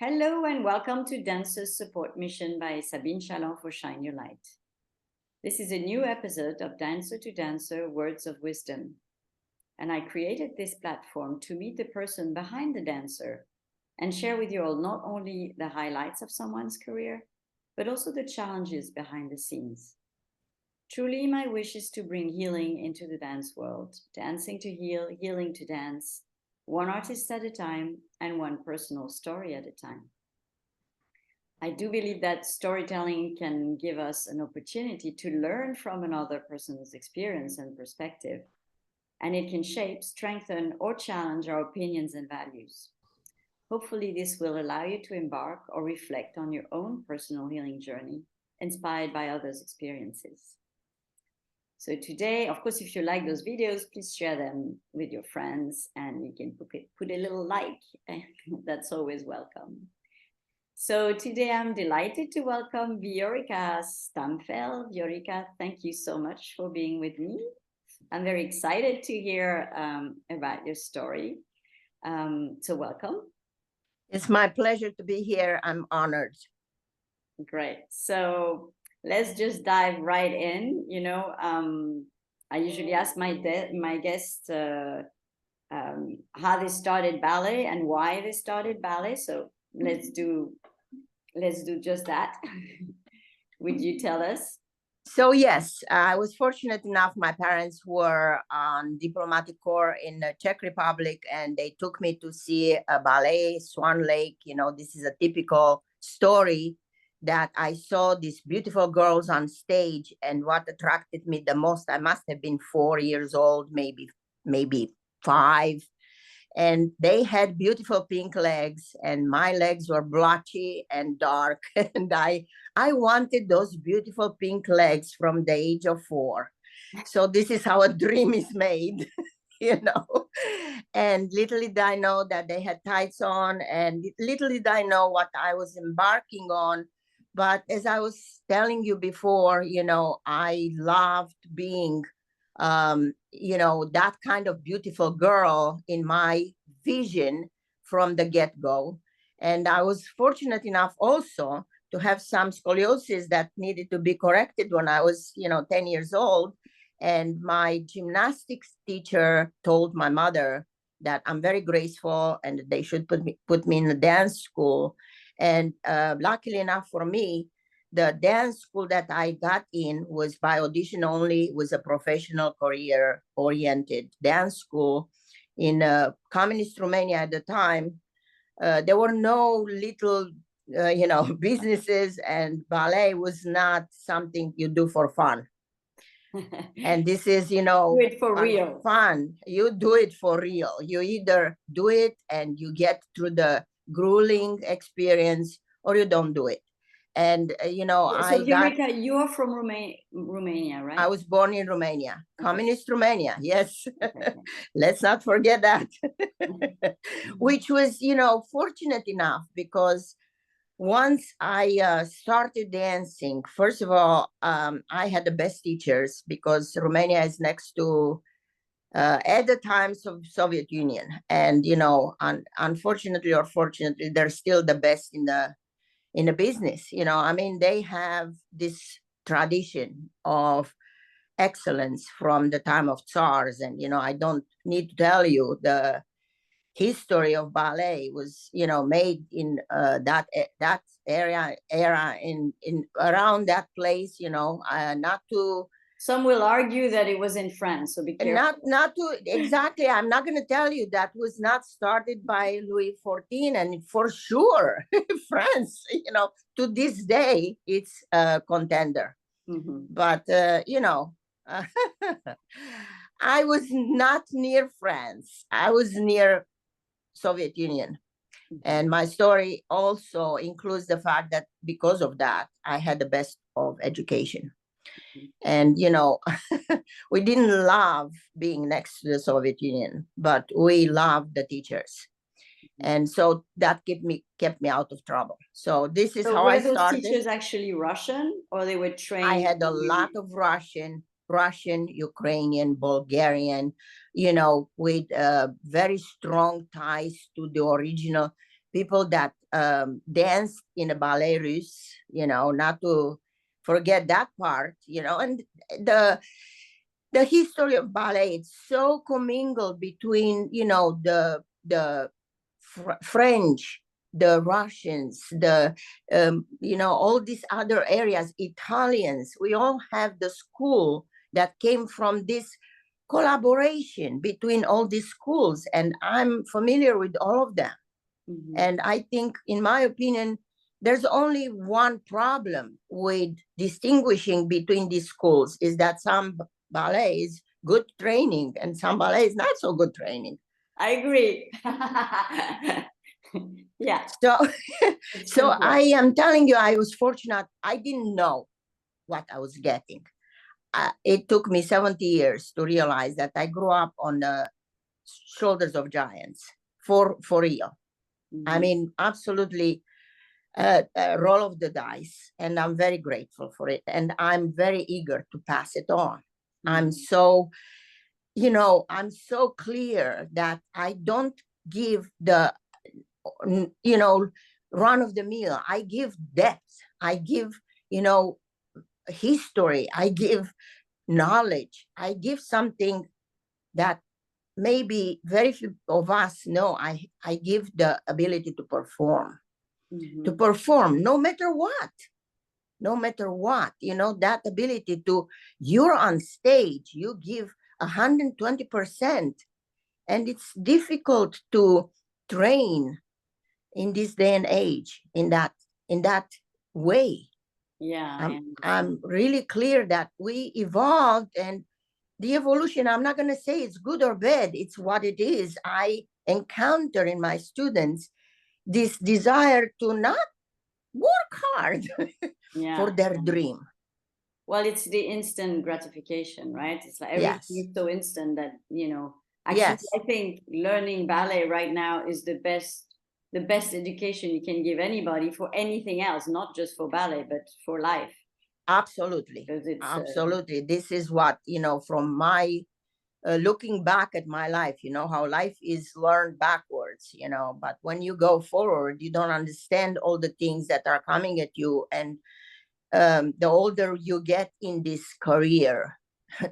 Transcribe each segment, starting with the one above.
Hello and welcome to Dancers Support Mission by Sabine Chalon for Shine Your Light. This is a new episode of Dancer to Dancer Words of Wisdom. And I created this platform to meet the person behind the dancer and share with you all not only the highlights of someone's career, but also the challenges behind the scenes. Truly, my wish is to bring healing into the dance world, dancing to heal, healing to dance, one artist at a time and one personal story at a time. I do believe that storytelling can give us an opportunity to learn from another person's experience and perspective, and it can shape, strengthen, or challenge our opinions and values. Hopefully, this will allow you to embark or reflect on your own personal healing journey, inspired by others' experiences. So today, of course, if you like those videos, please share them with your friends and you can put a little like. That's always welcome. So today I'm delighted to welcome Viorica Stampfel. Viorica, thank you so much for being with me. I'm very excited to hear about your story. So welcome. It's my pleasure to be here. I'm honored. Great. So let's just dive right in. I usually ask my guests how they started ballet and why they started ballet. So let's do just that. Would you tell us? So yes, I was fortunate enough. My parents were on diplomatic corps in the Czech Republic, and they took me to see a ballet, Swan Lake. This is a typical story that I saw these beautiful girls on stage, and what attracted me the most, I must have been 4 years old, maybe 5. And they had beautiful pink legs, and my legs were blotchy and dark. And I wanted those beautiful pink legs from the age of 4. So this is how a dream is made, And little did I know that they had tights on, and little did I know what I was embarking on. But as I was telling you before, I loved being that kind of beautiful girl in my vision from the get-go. And I was fortunate enough also to have some scoliosis that needed to be corrected when I was, 10 years old. And my gymnastics teacher told my mother that I'm very graceful and they should put me in a dance school. And luckily enough for me, the dance school that I got in was by audition only, was a professional career-oriented dance school in communist Romania at the time. There were no little, businesses, and ballet was not something you do for fun. And this is, do it for real. Fun. You do it for real. You either do it and you get through the grueling experience, or you don't do it. And so Viorica, you are from Romania, right? I was born in Romania, communist Romania. Yes, let's not forget that. Which was, fortunate enough, because once I started dancing, first of all, I had the best teachers, because Romania is next to at the times of Soviet Union, and unfortunately or fortunately, they're still the best in the business. They have this tradition of excellence from the time of Tsars. And, I don't need to tell you, the history of ballet was, made in that era in around that place, not to... Some will argue that it was in France, so be careful. Not to exactly. I'm not going to tell you that was not started by Louis XIV, and for sure, France. To this day, it's a contender. Mm-hmm. But I was not near France. I was near Soviet Union. And my story also includes the fact that because of that, I had the best of education. And, we didn't love being next to the Soviet Union, but we loved the teachers. And so that kept me out of trouble. So this is how I started. Were those teachers actually Russian, or they were trained? I had a lot of Russian, Ukrainian, Bulgarian, with very strong ties to the original. people that danced in a ballet russe, you know, not to forget that part, you know, and the history of ballet, it's so commingled between, you know, the French, the Russians, the you know, all these other areas, Italians. We all have the school that came from this collaboration between all these schools, and I'm familiar with all of them. Mm-hmm. And I think, in my opinion, there's only one problem with distinguishing between these schools, is that some ballet is good training and some ballet is not so good training. I agree. Yeah. So I am telling you, I was fortunate. I didn't know what I was getting. It took me 70 years to realize that I grew up on the shoulders of giants, for real. Mm-hmm. I mean, absolutely a roll of the dice, and I'm very grateful for it. And I'm very eager to pass it on. Mm-hmm. I'm so, you know, I'm so clear that I don't give the, you know, run of the mill. I give depth. I give, you know, history. I give knowledge. I give something that maybe very few of us know. I give the ability to perform. Mm-hmm. To perform no matter what. No matter what, you know, that ability to, you're on stage, you give 120%. And it's difficult to train in this day and age in that way. Yeah. I'm really clear that we evolved, and the evolution, I'm not going to say it's good or bad, it's what it is. I encounter in my students this desire to not work hard for their dream. Well, it's the instant gratification, right? It's like everything is so instant that, you know, actually, I think learning ballet right now is the best education you can give anybody for anything else, not just for ballet, but for life. Absolutely. Absolutely. This is what, you know, from my looking back at my life, you know, how life is learned backwards, you know, but when you go forward, you don't understand all the things that are coming at you. And the older you get in this career,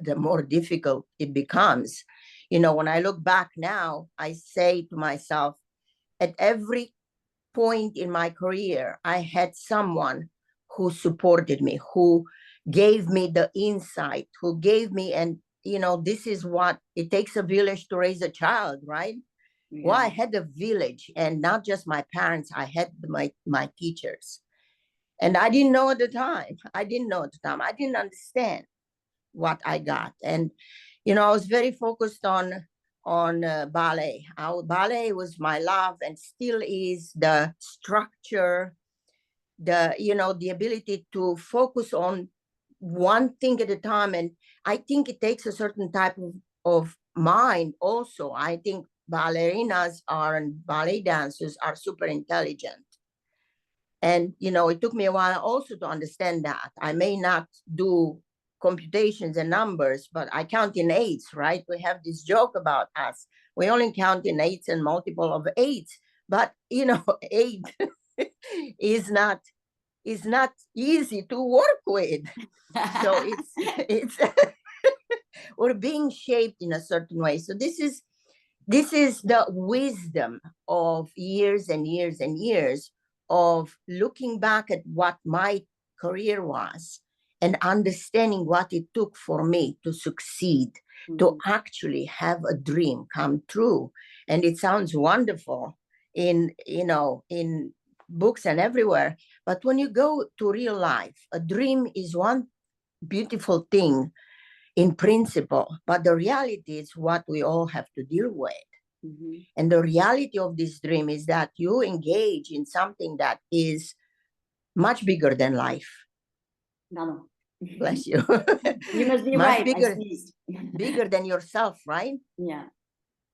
the more difficult it becomes. You know, when I look back now, I say to myself, at every point in my career, I had someone who supported me, who gave me the insight, who gave me, and you know, this is what it takes, a village to raise a child, right? Yeah. Well, I had a village, and not just my parents, I had my teachers. And I didn't know at the time. I didn't understand what I got. And, you know, I was very focused on ballet. Ballet was my love, and still is. The structure, the ability to focus on one thing at a time. And I think it takes a certain type of mind also. I think ballerinas and ballet dancers are super intelligent. And, you know, it took me a while also to understand that. I may not do computations and numbers, but I count in eights, right? We have this joke about us. We only count in eights and multiple of eights, but, you know, eight is not easy to work with. So it's we're being shaped in a certain way. So this is the wisdom of years and years and years of looking back at what my career was and understanding what it took for me to succeed, to actually have a dream come true. And it sounds wonderful in books and everywhere. But when you go to real life, a dream is one beautiful thing in principle, but the reality is what we all have to deal with. Mm-hmm. And the reality of this dream is that you engage in something that is much bigger than life. No. Bless you. You must be much right. Bigger than yourself, right? Yeah.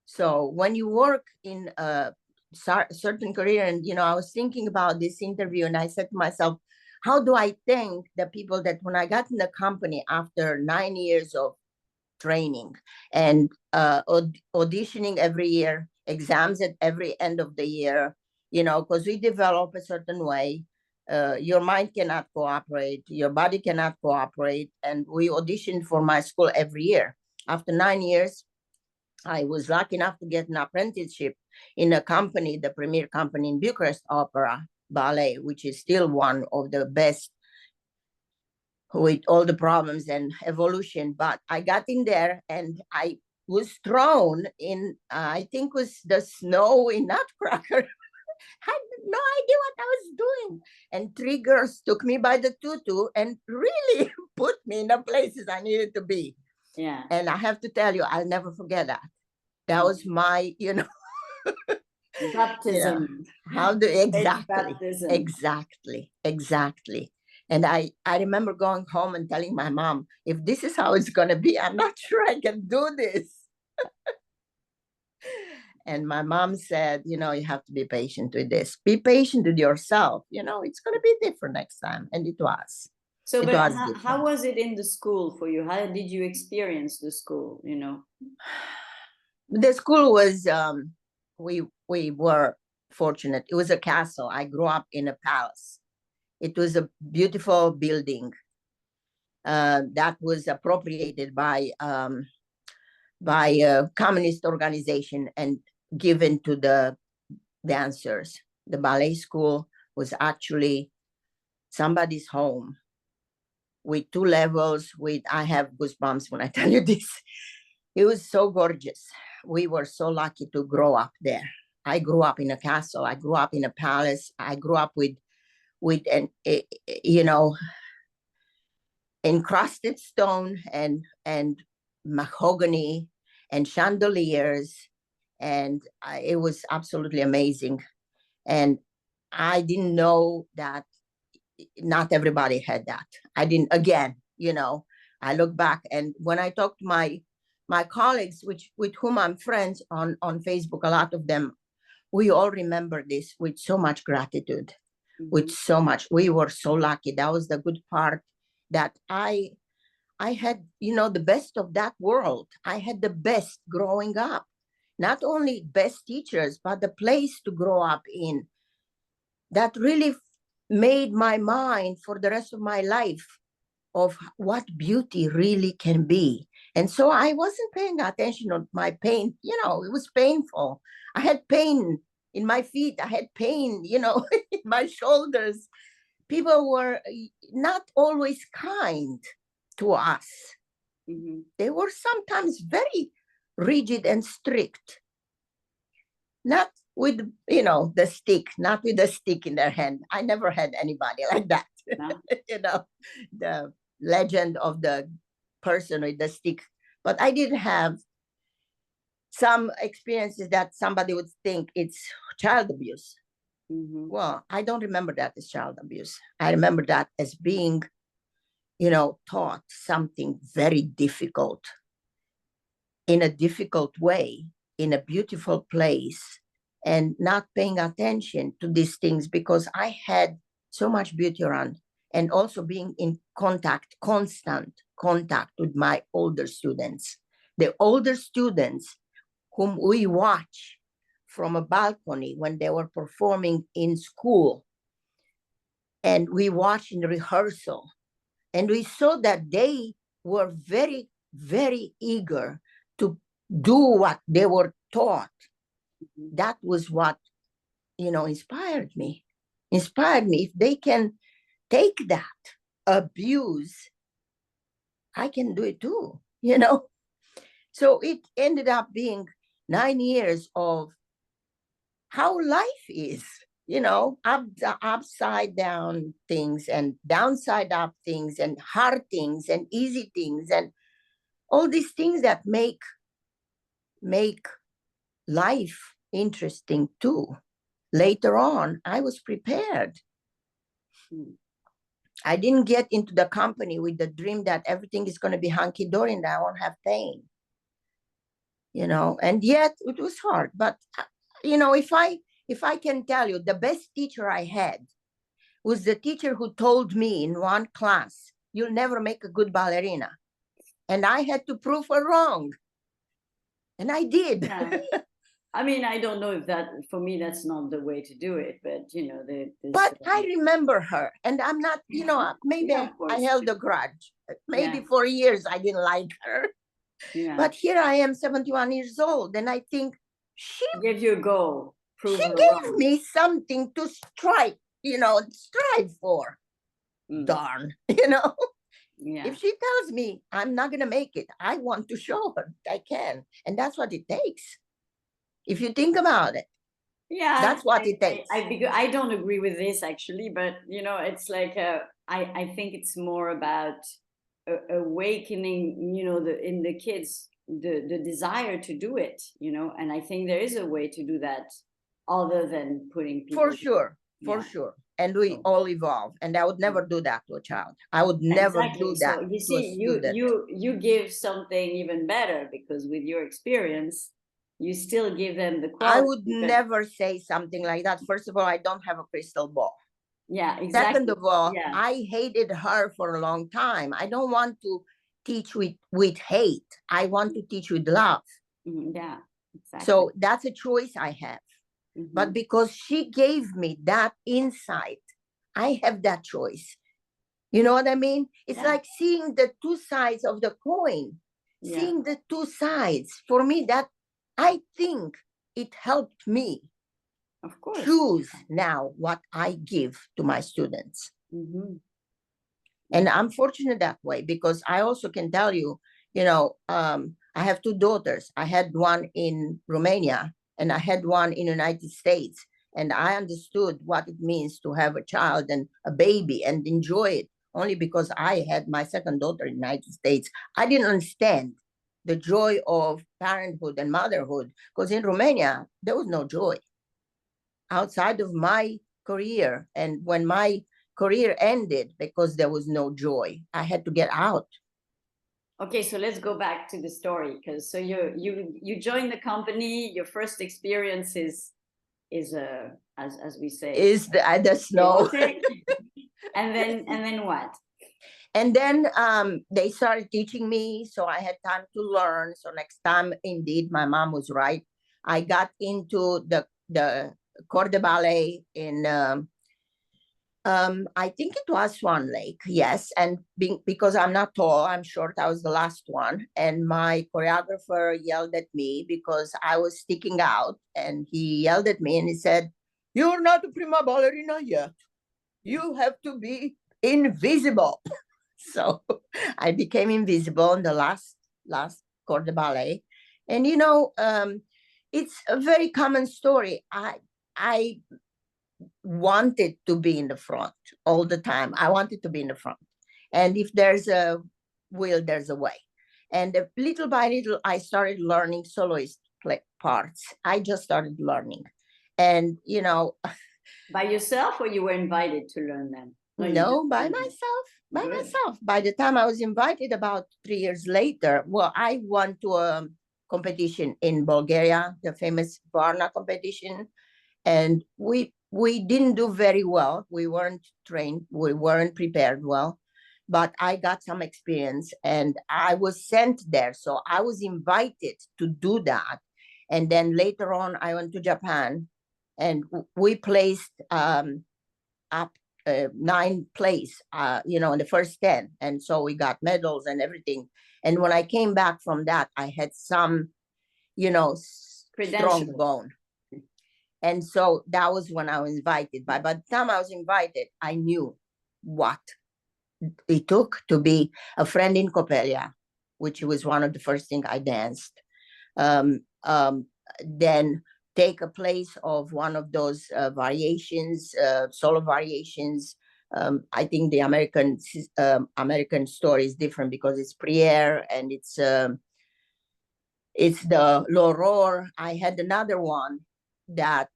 So when you work in a certain career, and, you know, I was thinking about this interview and I said to myself, how do I thank the people that when I got in the company after 9 years of training and auditioning every year, exams at every end of the year, you know, because we develop a certain way. Your mind cannot cooperate, your body cannot cooperate. And we auditioned for my school every year. After 9 years, I was lucky enough to get an apprenticeship in a company, the premier company in Bucharest, Opera Ballet, which is still one of the best with all the problems and evolution. But I got in there and I was thrown in, I think was the snow in Nutcracker. Had no idea what I was doing. And three girls took me by the tutu and really put me in the places I needed to be. Yeah. And I have to tell you, I'll never forget that. That was my, Baptism. How do exactly, Baptism. exactly. And I remember going home and telling my mom, if this is how it's going to be, I'm not sure I can do this. And my mom said, you have to be patient with this. Be patient with yourself. It's going to be different next time. And it was. So, but how was it in the school for you? How did you experience the school, The school was, we were fortunate. It was a castle. I grew up in a palace. It was a beautiful building that was appropriated by a communist organization and given to the dancers. The ballet school was actually somebody's home with 2 levels. I have goosebumps when I tell you this. It was so gorgeous. We were so lucky to grow up there. I grew up in a castle. I grew up in a palace. I grew up with an encrusted stone and mahogany and chandeliers, and it was absolutely amazing. And I didn't know that not everybody had that. I didn't. Again, I look back, and when I talk to my colleagues, with whom I'm friends on Facebook, a lot of them, we all remember this with so much gratitude. With so much. We were so lucky. That was the good part, that I had, the best of that world. I had the best growing up. Not only best teachers, but the place to grow up in that really made my mind for the rest of my life of what beauty really can be. And so I wasn't paying attention to my pain. It was painful. I had pain in my feet. I had pain, in my shoulders. People were not always kind to us. They were sometimes very rigid and strict. Not with, the stick, not with the stick in their hand. I never had anybody like that. No. The legend of the person with the stick. But I did have some experiences that somebody would think it's child abuse. Well, I don't remember that as child abuse. I remember that as being, taught something very difficult in a difficult way, in a beautiful place, and not paying attention to these things because I had so much beauty around, and also being in constant contact with my older students. The older students whom we watch from a balcony when they were performing in school, and we watched in rehearsal, and we saw that they were very, very eager to do what they were taught. That was what, inspired me. If they can take that abuse, I can do it too, So it ended up being 9 years of how life is, upside down things and downside up things and hard things and easy things and all these things that make life interesting too. Later on, I was prepared. I didn't get into the company with the dream that everything is going to be hunky-dory and I won't have pain. And yet it was hard. But, if I can tell you, the best teacher I had was the teacher who told me in one class, you'll never make a good ballerina. And I had to prove her wrong. And I did. Yeah. I mean, I don't know if that, for me, that's not the way to do it, but you know, but I remember her, and I'm not, you know, maybe yeah, I held a grudge. Maybe yeah. for years I didn't like her. Yeah. But here I am, 71 years old, and I think she gave you a goal. Prove her gave wrong. me something to strive for. Darn, you know. Yeah. If she tells me I'm not going to make it, I want to show her I can. And that's what it takes. If you think about it. Yeah. That's what it takes. I don't agree with this actually, but you know, it's like, I think it's more about awakening, you know, in the kids, the desire to do it, you know, and I think there is a way to do that other than putting people. For sure. And we all evolve, and I would never do that to a child. I would never do that. So you see, you give something even better, because with your experience, you still give them the quality. I would never say something like that. First of all, I don't have a crystal ball. Yeah, exactly. Second of all, I hated her for a long time. I don't want to teach with hate. I want to teach with love. Yeah, exactly. So that's a choice I have. But because she gave me that insight, I have that choice. You know what I mean? It's like seeing the two sides of the coin, seeing the two sides. For me, that I think it helped me, of course, choose now what I give to my students. And I'm fortunate that way, because I also can tell you, you know, I have two daughters. I had one in Romania, and I had one in the United States. And I understood what it means to have a child and a baby and enjoy it, only because I had my second daughter in the United States. I didn't understand the joy of parenthood and motherhood, because in Romania, there was no joy outside of my career. And when my career ended, because there was no joy, I had to get out. Okay, so let's go back to the story, because so you joined the company. Your first experience is as we say, is the snow. and then what? And then they started teaching me, so I had time to learn. So next time, indeed, my mom was right. I got into the corps de ballet in I think it was Swan Lake, yes. And because I'm not tall, I'm short, I was the last one. And my choreographer yelled at me because I was sticking out. And he yelled at me and he said, "You're not a prima ballerina yet. You have to be invisible." So I became invisible in the last corps de ballet. And, you know, it's a very common story. I wanted to be in the front all the time. I wanted to be in the front. And if there's a will, there's a way. And little by little, I started learning soloist parts. I just started learning. And, you know. By yourself, or you were invited to learn them? No, by myself. By myself. By the time I was invited about 3 years later, well, I went to a competition in Bulgaria, the famous Varna competition. And we didn't do very well. We weren't trained. We weren't prepared well. But I got some experience and I was sent there. So I was invited to do that. And then later on, I went to Japan and we placed up 9th place, you know, in the first 10. And so we got medals and everything. And when I came back from that, I had some, you know, strong bone. And so that was when I was invited. By the time I was invited, I knew what it took to be a friend in Coppelia, which was one of the first things I danced. Then take a place of one of those variations, solo variations. I think the American story is different because it's Prière and it's the L'Aurore. I had another one that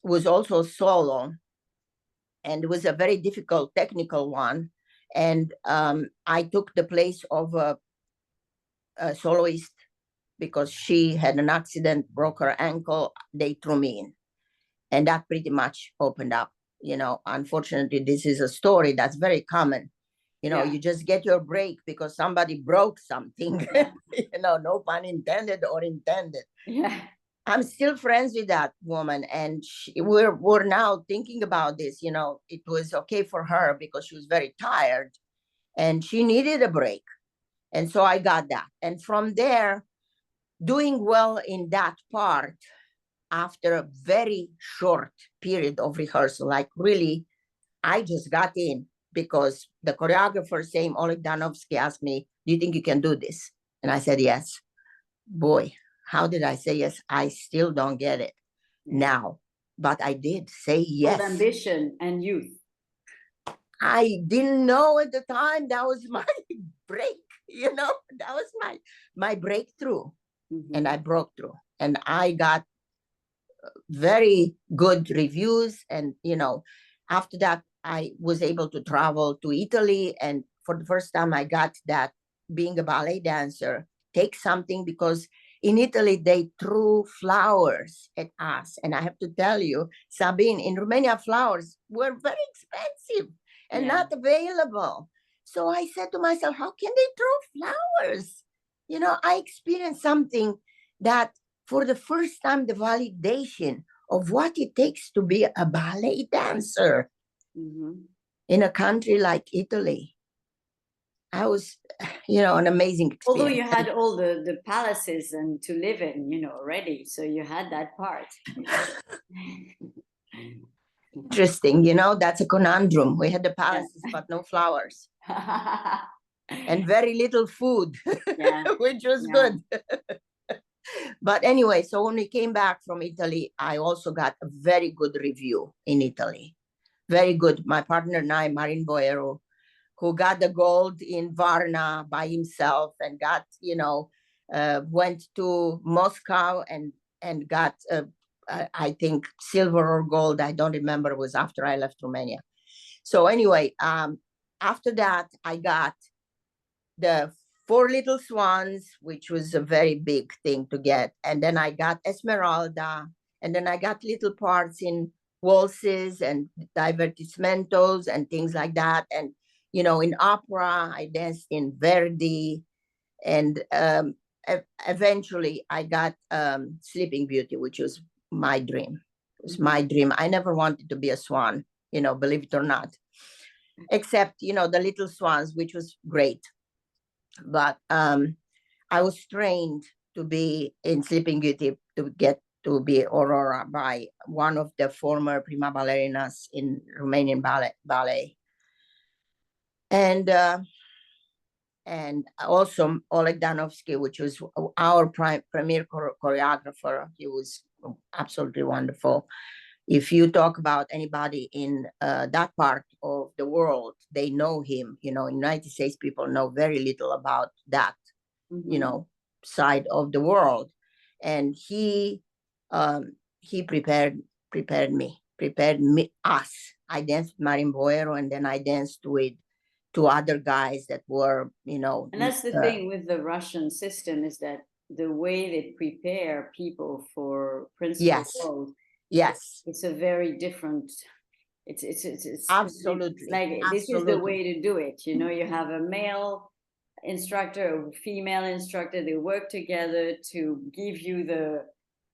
was also solo, and it was a very difficult technical one. And I took the place of a soloist because she had an accident, broke her ankle, they threw me in. And that pretty much opened up, you know. Unfortunately, this is a story that's very common. You know, you just get your break because somebody broke something, you know, no pun intended or intended. Yeah. I'm still friends with that woman, and we're now thinking about this. You know, it was okay for her because she was very tired and she needed a break. And so I got that. And from there, doing well in that part after a very short period of rehearsal, like really, I just got in because the choreographer, same Oleg Danovsky, asked me, do you think you can do this? And I said, yes. Boy, how did I say yes? I still don't get it now, but I did say yes. With ambition and youth. I didn't know at the time that was my break, you know, that was my breakthrough. And I broke through, and I got very good reviews. And, you know, after that, I was able to travel to Italy. And for the first time, I got that being a ballet dancer takes something, because in Italy, they threw flowers at us. And I have to tell you, Sabine, in Romania, flowers were very expensive and not available. So I said to myself, how can they throw flowers? You know, I experienced something that for the first time, the validation of what it takes to be a ballet dancer in a country like Italy. I was, you know, an amazing experience. Although you had all the palaces and to live in, you know, already. So you had that part. Interesting, you know, that's a conundrum. We had the palaces, but no flowers. And very little food, which was good. But anyway, so when we came back from Italy, I also got a very good review in Italy. Very good. My partner and I, Marin Boero, who got the gold in Varna by himself and got, you know, went to Moscow and got, I think, silver or gold. I don't remember. It was after I left Romania. So anyway, after that, I got the Four Little Swans, which was a very big thing to get. And then I got Esmeralda. And then I got little parts in waltzes and divertismentos and things like that. And, you know, in opera, I danced in Verdi. And eventually I got Sleeping Beauty, which was my dream. It was my dream. I never wanted to be a swan, you know, believe it or not, except, you know, the Little Swans, which was great. But I was trained to be in Sleeping Beauty to get to be Aurora by one of the former prima ballerinas in Romanian ballet. And also Oleg Danovsky, which was our premier choreographer. He was absolutely wonderful. If you talk about anybody in that part of the world, they know him. You know, in the United States, people know very little about that, you know, side of the world. And he prepared us. I danced with Marin Boero, and then I danced with two other guys that were, you know. And that's the thing with the Russian system, is that the way they prepare people for principal roles. Yes. It's a very different, it's absolutely, it's like this is the way to do it. You know, you have a male instructor, a female instructor, they work together to give you the,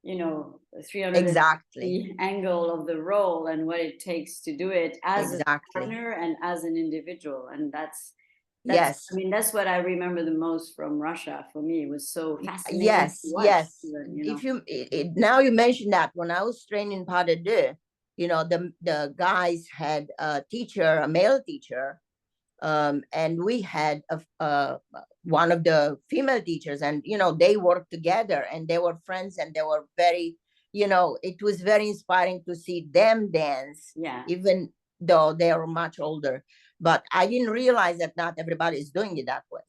you know, 360 angle of the role and what it takes to do it as a partner and as an individual. And that's yes, I mean, that's what I remember the most from Russia. For me, it was so fascinating. Yes. You know? If you now you mention that, when I was training in pas de deux, you know, the guys had a teacher, a male teacher, and we had one of the female teachers, and, you know, they worked together and they were friends, and they were very, you know, it was very inspiring to see them dance, even though they are much older. But I didn't realize that not everybody is doing it that way.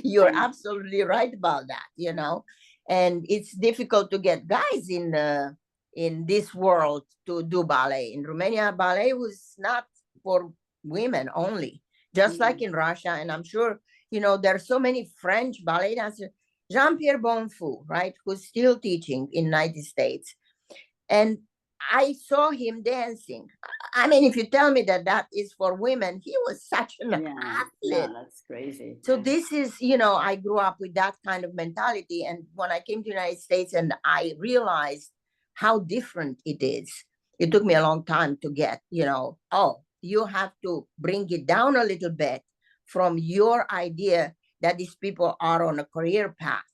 You're absolutely right about that, you know. And it's difficult to get guys in this world to do ballet. In Romania, ballet was not for women only, just like in Russia. And I'm sure, you know, there are so many French ballet dancers. Jean-Pierre Bonfou, right, who's still teaching in the United States. And I saw him dancing. I mean, if you tell me that that is for women, he was such an athlete. That's crazy. So this is, I grew up with that kind of mentality. And when I came to the United States and I realized how different it is, it took me a long time to get, oh, you have to bring it down a little bit from your idea that these people are on a career path.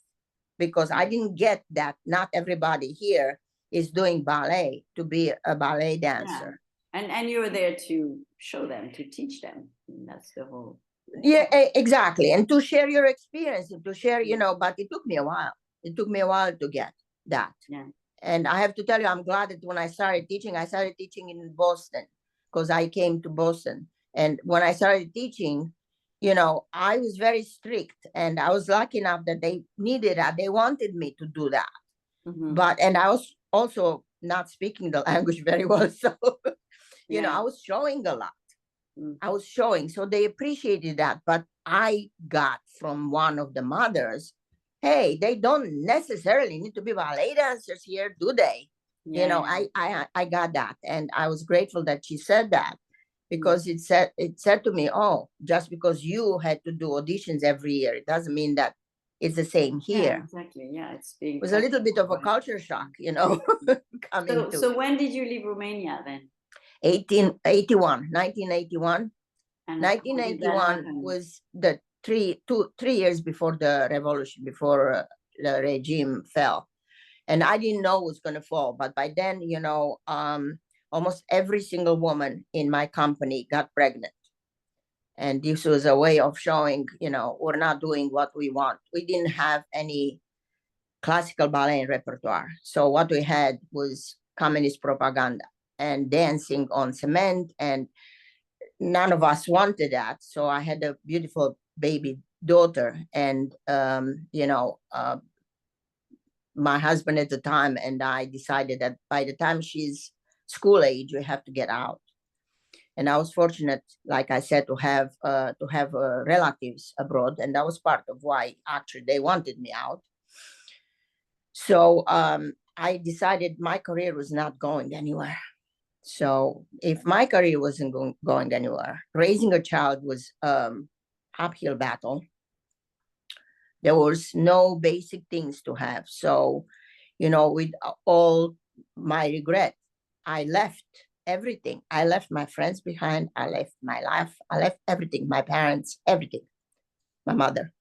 Because I didn't get that not everybody here is doing ballet to be a ballet dancer. And you were there to show them, to teach them. And that's the whole. Yeah, exactly. And to share your experience and to share, but it took me a while. It took me a while to get that. Yeah. And I have to tell you, I'm glad that when I started teaching in Boston because I came to Boston. And when I started teaching, I was very strict and I was lucky enough that they needed that. They wanted me to do that. Mm-hmm. And I was also not speaking the language very well. So, I was showing a lot. I was showing. So they appreciated that. But I got from one of the mothers, hey, they don't necessarily need to be ballet dancers here, do they? Yeah. I got that. And I was grateful that she said that. Because it said to me, oh, just because you had to do auditions every year, it doesn't mean that it's the same here. Yeah, exactly. Yeah, it was a little bit of a culture shock, coming to. So when did you leave Romania then? 1981. And 1981 was the 3 years before the revolution, before the regime fell. And I didn't know it was going to fall. But by then, almost every single woman in my company got pregnant. And this was a way of showing, we're not doing what we want. We didn't have any classical ballet repertoire. So what we had was communist propaganda and dancing on cement. And none of us wanted that. So I had a beautiful baby daughter. And, my husband at the time and I decided that by the time she's school age, we have to get out. And I was fortunate, like I said, to have relatives abroad, and that was part of why actually they wanted me out. So I decided my career was not going anywhere. So if my career wasn't going anywhere, raising a child was uphill battle. There was no basic things to have. So, with all my regret, I left everything. I left my friends behind. I left my life. I left everything, my parents, everything, my mother.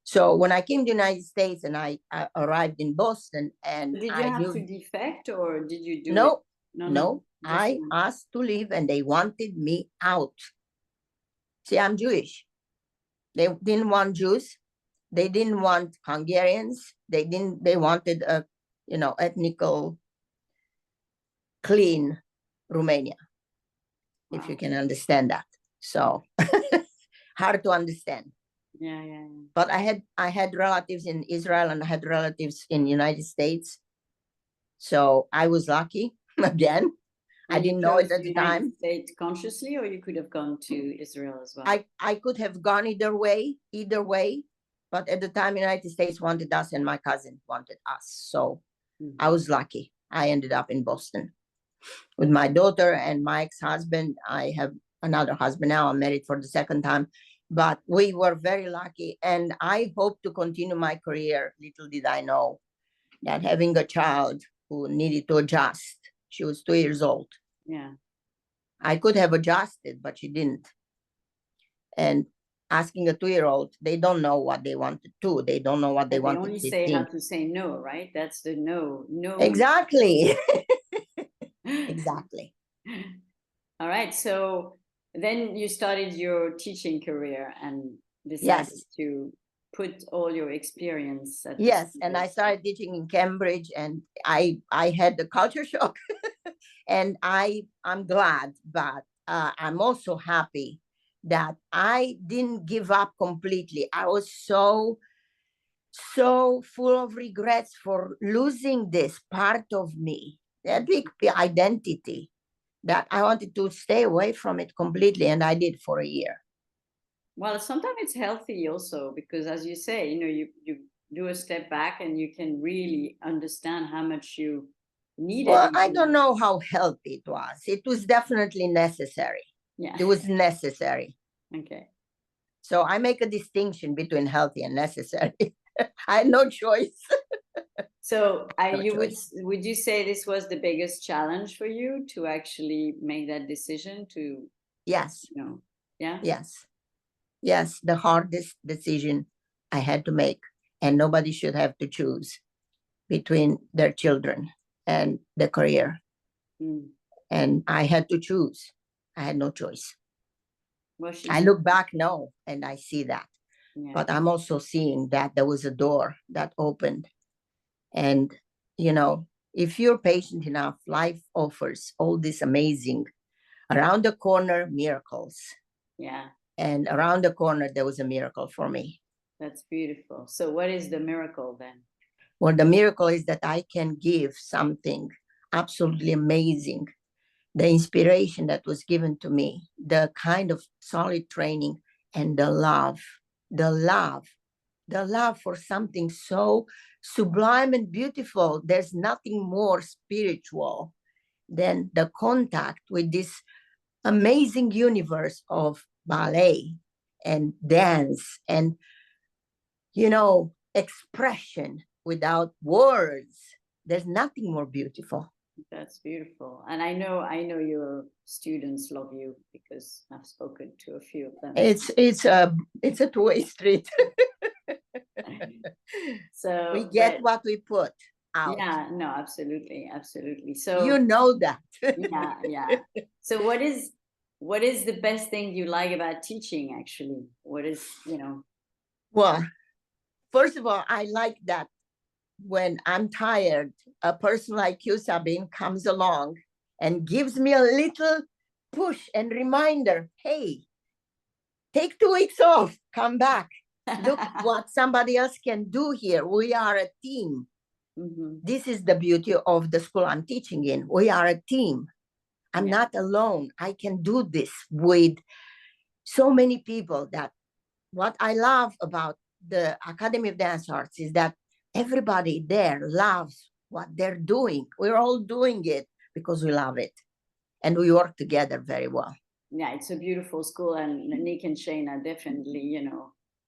So when I came to the United States and I arrived in Boston and did you have to defect or did you do No. No. I asked to leave and they wanted me out. See, I'm Jewish. They didn't want Jews. They didn't want Hungarians. They wanted a, ethnical, clean Romania, if you can understand that. So hard to understand. Yeah. But I had relatives in Israel and I had relatives in the United States. So I was lucky again. And I didn't know it at the time. States consciously, or you could have gone to Israel as well? I could have gone either way. But at the time, the United States wanted us and my cousin wanted us. So I was lucky. I ended up in Boston with my daughter and my ex-husband. I have another husband now. I'm married for the second time. But we were very lucky. And I hope to continue my career. Little did I know that having a child who needed to adjust. She was 2 years old. Yeah. I could have adjusted, but she didn't. And asking a 2-year-old, they don't know what they want to do. They don't know what they want to do. They only say how to say no, right? That's the no. Exactly. Exactly. All right. So then you started your teaching career and decided to put all your experience at and I started teaching in Cambridge and I had the culture shock. And I'm glad, but I'm also happy that I didn't give up completely. I was so full of regrets for losing this part of me, that big identity, that I wanted to stay away from it completely. And I did for a year. Well, sometimes it's healthy also, because as you say, you do a step back and you can really understand how much you needed? Well, I don't know how healthy it was. It was definitely necessary. Yeah. It was necessary. Okay. So I make a distinction between healthy and necessary. I had no choice. So No you choice. would you say this was the biggest challenge for you to actually make that decision to, Yes. you know, yeah? Yes. Yes. The hardest decision I had to make. And nobody should have to choose between their children and the career. Mm. And I had to choose. I had no choice. Well, I look back now and I see that. yeah. But I'm also seeing that there was a door that opened. And, you know, if you're patient enough, life offers all this amazing, around the corner, miracles. Yeah. And around the corner, there was a miracle for me. That's beautiful. So what is the miracle then? Well, the miracle is that I can give something absolutely amazing. The inspiration that was given to me, the kind of solid training, and the love for something so sublime and beautiful. There's nothing more spiritual than the contact with this amazing universe of ballet and dance and, you know, expression without words. There's nothing more beautiful. That's beautiful. And I know your students love you because I've spoken to a few of them. It's a two-way street. So we get what we put out. Yeah, no, absolutely, absolutely. So you know that. yeah. So what is the best thing you like about teaching actually? What is, Well, first of all, I like that when I'm tired, a person like you, Sabine, comes along and gives me a little push and reminder. Hey, take 2 weeks off, come back. Look what somebody else can do here. We are a team. Mm-hmm. This is the beauty of the school I'm teaching in. We are a team. I'm not alone. I can do this with so many people. That what I love about the Academy of Dance Arts is that everybody there loves what they're doing. We're all doing it because we love it. And we work together very well. Yeah, it's a beautiful school, and Nick and Shane are definitely,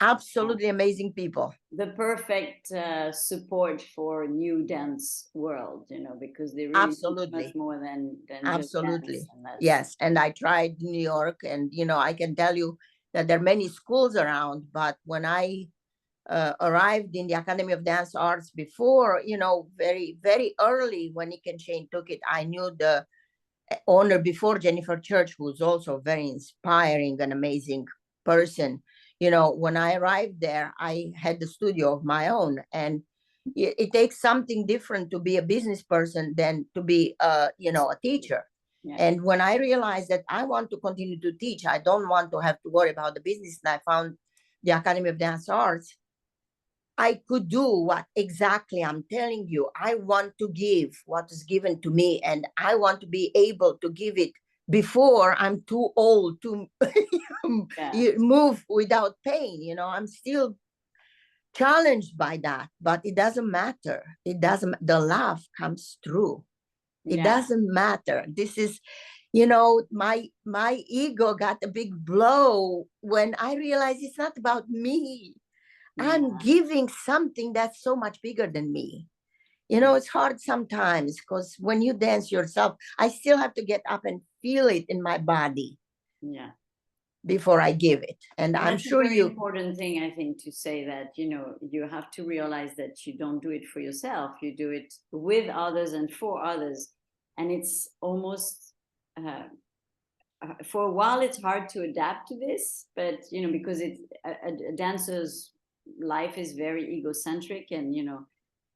absolutely amazing people. The perfect support for new dance world, because they really absolutely much more than absolutely just dance. Yes, and I tried New York, and I can tell you that there are many schools around, but when I arrived in the Academy of Dance Arts before, very, very early when Nick and Shane took it, I knew the owner before, Jennifer Church, who's also very inspiring and amazing person. When I arrived there, I had the studio of my own, and it takes something different to be a business person than to be a teacher. Yeah. And when I realized that I want to continue to teach, I don't want to have to worry about the business, and I found the Academy of Dance Arts, I could do what exactly I'm telling you. I want to give what is given to me, and I want to be able to give it before I'm too old to move without pain. I'm still challenged by that, but it doesn't matter. The love comes through. It doesn't matter. This is, my ego got a big blow when I realized it's not about me. I'm giving something that's so much bigger than me. It's hard sometimes because when you dance yourself, I still have to get up and feel it in my body. Yeah. Before I give it. And I'm sure that's a very important thing, I think, to say that, you have to realize that you don't do it for yourself. You do it with others and for others. And it's almost, for a while, it's hard to adapt to this, but, because it's a dancer's life is very egocentric, and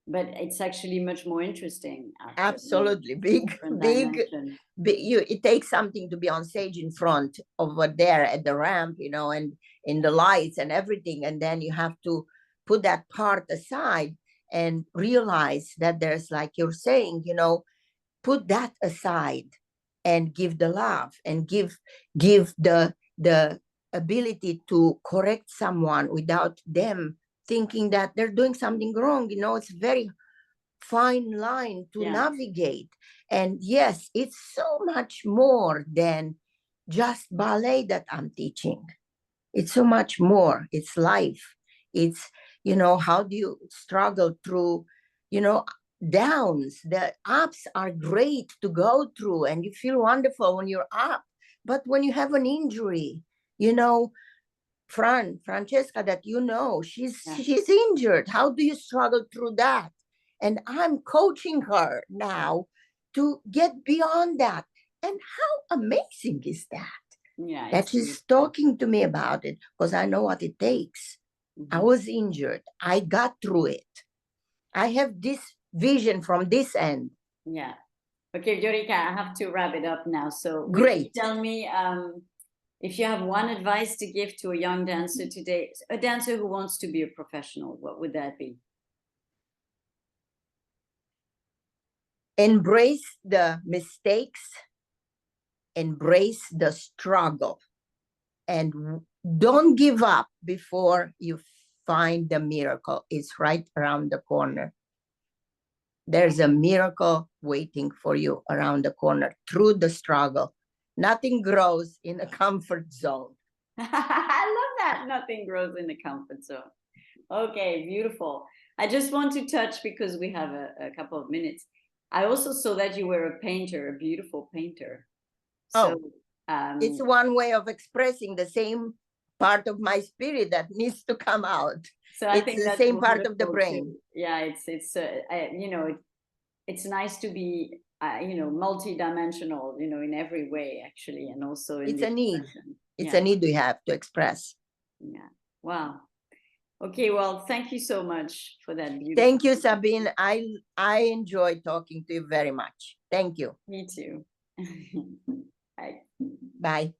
but it's actually much more interesting. Absolutely. Big. It takes something to be on stage in front over there at the ramp, and in the lights and everything, and then you have to put that part aside and realize that there's, like you're saying, put that aside and give the love and give the ability to correct someone without them thinking that they're doing something wrong. It's very fine line to navigate. And yes, it's so much more than just ballet that I'm teaching. It's so much more. It's life. It's, you know, how do you struggle through, you know, downs. The ups are great to go through and you feel wonderful when you're up. But when you have an injury, you know, Francesca, that you know, she's injured. How do you struggle through that? And I'm coaching her now to get beyond that. And how amazing is that? Yeah, That she's talking to me about it, because I know what it takes. I was injured. I got through it. I have this vision from this end. Yeah. Okay, Viorica, I have to wrap it up now. So great. Tell me if you have one advice to give to a young dancer today, a dancer who wants to be a professional, what would that be? Embrace the mistakes, embrace the struggle, and don't give up before you find the miracle. It's right around the corner. There's a miracle waiting for you around the corner through the struggle. Nothing grows in a comfort zone. I love that. Nothing grows in the comfort zone. Okay, beautiful. I just want to touch, because we have a couple of minutes. I also saw that you were a painter, a beautiful painter. So, it's one way of expressing the same part of my spirit that needs to come out. So I think the same part of the brain. Too. Yeah, it's you know, it's nice to be you know, multi-dimensional, you know, in every way actually, and also in it's a need. It's a need we have to express. Yeah. Wow. Okay, well, thank you so much for that beautiful. Thank you, Sabine. I enjoyed talking to you very much. Thank you. Me too. Bye. Bye.